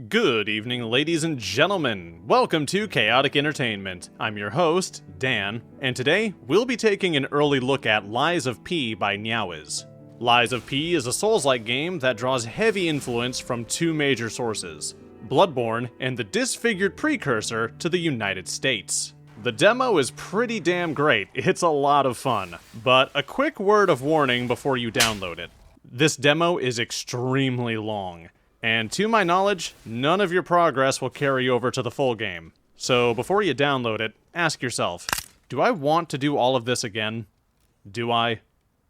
Good evening, ladies and gentlemen. Welcome to Chaotic Entertainment. I'm your host, Dan, and today we'll be taking an early look at Lies of P by Niawiz. Lies of P is a Souls-like game that draws heavy influence from two major sources, Bloodborne and the disfigured precursor to the United States. The demo is pretty damn great, it's a lot of fun, but a quick word of warning before you download it. This demo is extremely long. And to my knowledge, none of your progress will carry over to the full game. So before you download it, ask yourself, do I want to do all of this again? Do I?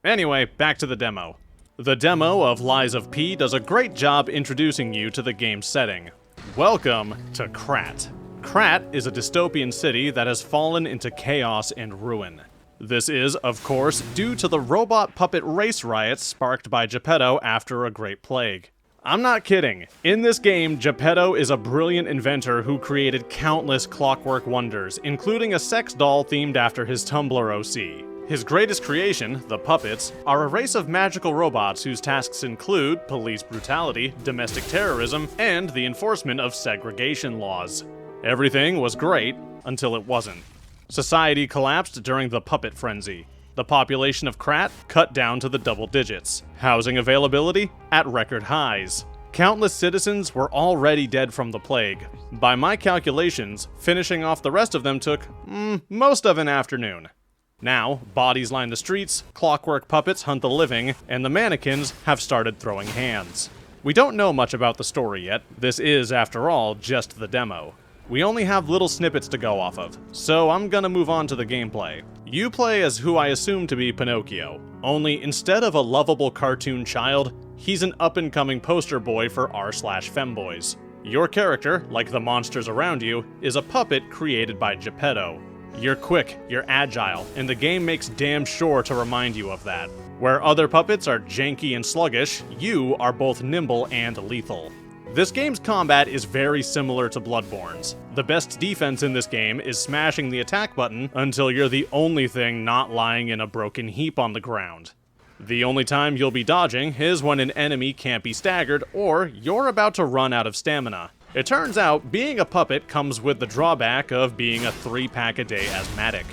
Anyway, back to the demo. The demo of Lies of P does a great job introducing you to the game's setting. Welcome to Krat. Krat is a dystopian city that has fallen into chaos and ruin. This is, of course, due to the robot puppet race riots sparked by Geppetto after a great plague. I'm not kidding. In this game, Geppetto is a brilliant inventor who created countless clockwork wonders, including a sex doll themed after his Tumblr OC. His greatest creation, the puppets, are a race of magical robots whose tasks include police brutality, domestic terrorism, and the enforcement of segregation laws. Everything was great until it wasn't. Society collapsed during the puppet frenzy. The population of Krat cut down to the double digits. Housing availability at record highs. Countless citizens were already dead from the plague. By my calculations, finishing off the rest of them took, most of an afternoon. Now, bodies line the streets, clockwork puppets hunt the living, and the mannequins have started throwing hands. We don't know much about the story yet. This is, after all, just the demo. We only have little snippets to go off of, so I'm gonna move on to the gameplay. You play as who I assume to be Pinocchio, only instead of a lovable cartoon child, he's an up-and-coming poster boy for r/femboys. Your character, like the monsters around you, is a puppet created by Geppetto. You're quick, you're agile, and the game makes damn sure to remind you of that. Where other puppets are janky and sluggish, you are both nimble and lethal. This game's combat is very similar to Bloodborne's. The best defense in this game is smashing the attack button until you're the only thing not lying in a broken heap on the ground. The only time you'll be dodging is when an enemy can't be staggered or you're about to run out of stamina. It turns out, being a puppet comes with the drawback of being a 3-pack-a-day asthmatic.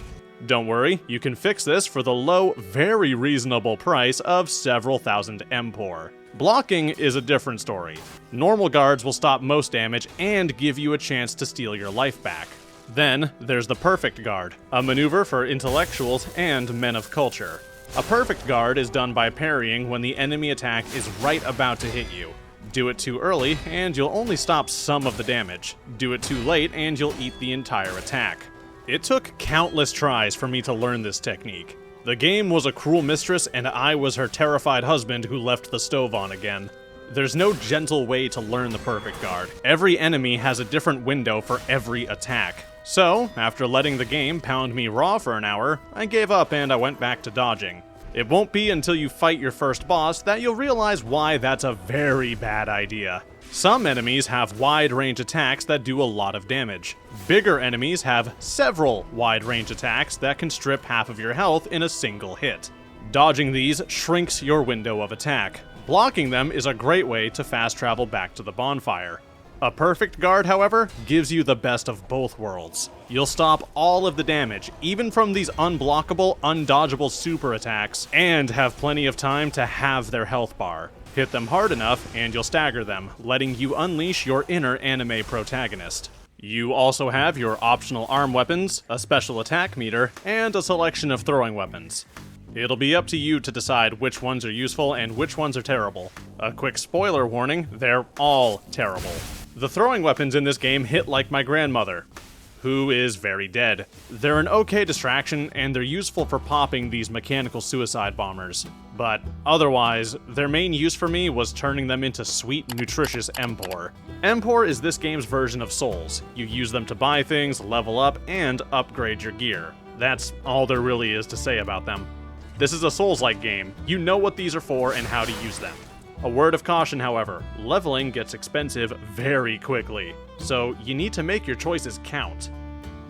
Don't worry, you can fix this for the low, very reasonable price of several thousand empor. Blocking is a different story. Normal guards will stop most damage and give you a chance to steal your life back. Then, there's the perfect guard, a maneuver for intellectuals and men of culture. A perfect guard is done by parrying when the enemy attack is right about to hit you. Do it too early, and you'll only stop some of the damage. Do it too late, and you'll eat the entire attack. It took countless tries for me to learn this technique. The game was a cruel mistress, and I was her terrified husband who left the stove on again. There's no gentle way to learn the perfect guard. Every enemy has a different window for every attack. So, after letting the game pound me raw for an hour, I gave up and I went back to dodging. It won't be until you fight your first boss that you'll realize why that's a very bad idea. Some enemies have wide-range attacks that do a lot of damage. Bigger enemies have several wide-range attacks that can strip half of your health in a single hit. Dodging these shrinks your window of attack. Blocking them is a great way to fast travel back to the bonfire. A perfect guard, however, gives you the best of both worlds. You'll stop all of the damage, even from these unblockable, undodgeable super attacks, and have plenty of time to halve their health bar. Hit them hard enough, and you'll stagger them, letting you unleash your inner anime protagonist. You also have your optional arm weapons, a special attack meter, and a selection of throwing weapons. It'll be up to you to decide which ones are useful and which ones are terrible. A quick spoiler warning, they're all terrible. The throwing weapons in this game hit like my grandmother, who is very dead. They're an okay distraction, and they're useful for popping these mechanical suicide bombers. But otherwise, their main use for me was turning them into sweet, nutritious empor. Empor is this game's version of souls. You use them to buy things, level up, and upgrade your gear. That's all there really is to say about them. This is a Souls-like game. You know what these are for and how to use them. A word of caution, however, leveling gets expensive very quickly, so you need to make your choices count.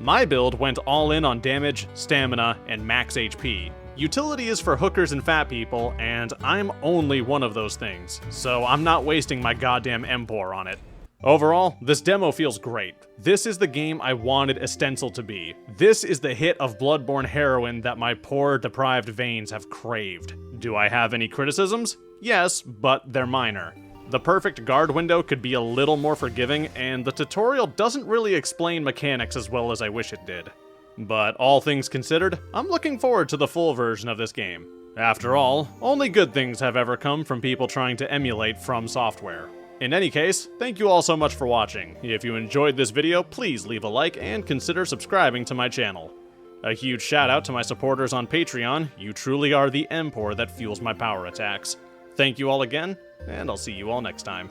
My build went all in on damage, stamina, and max HP. Utility is for hookers and fat people, and I'm only one of those things, so I'm not wasting my goddamn empor on it. Overall, this demo feels great. This is the game I wanted Stencil to be. This is the hit of Bloodborne heroin that my poor, deprived veins have craved. Do I have any criticisms? Yes, but they're minor. The perfect guard window could be a little more forgiving, and the tutorial doesn't really explain mechanics as well as I wish it did. But all things considered, I'm looking forward to the full version of this game. After all, only good things have ever come from people trying to emulate From Software. In any case, thank you all so much for watching. If you enjoyed this video, please leave a like and consider subscribing to my channel. A huge shout out to my supporters on Patreon. You truly are the empor that fuels my power attacks. Thank you all again, and I'll see you all next time.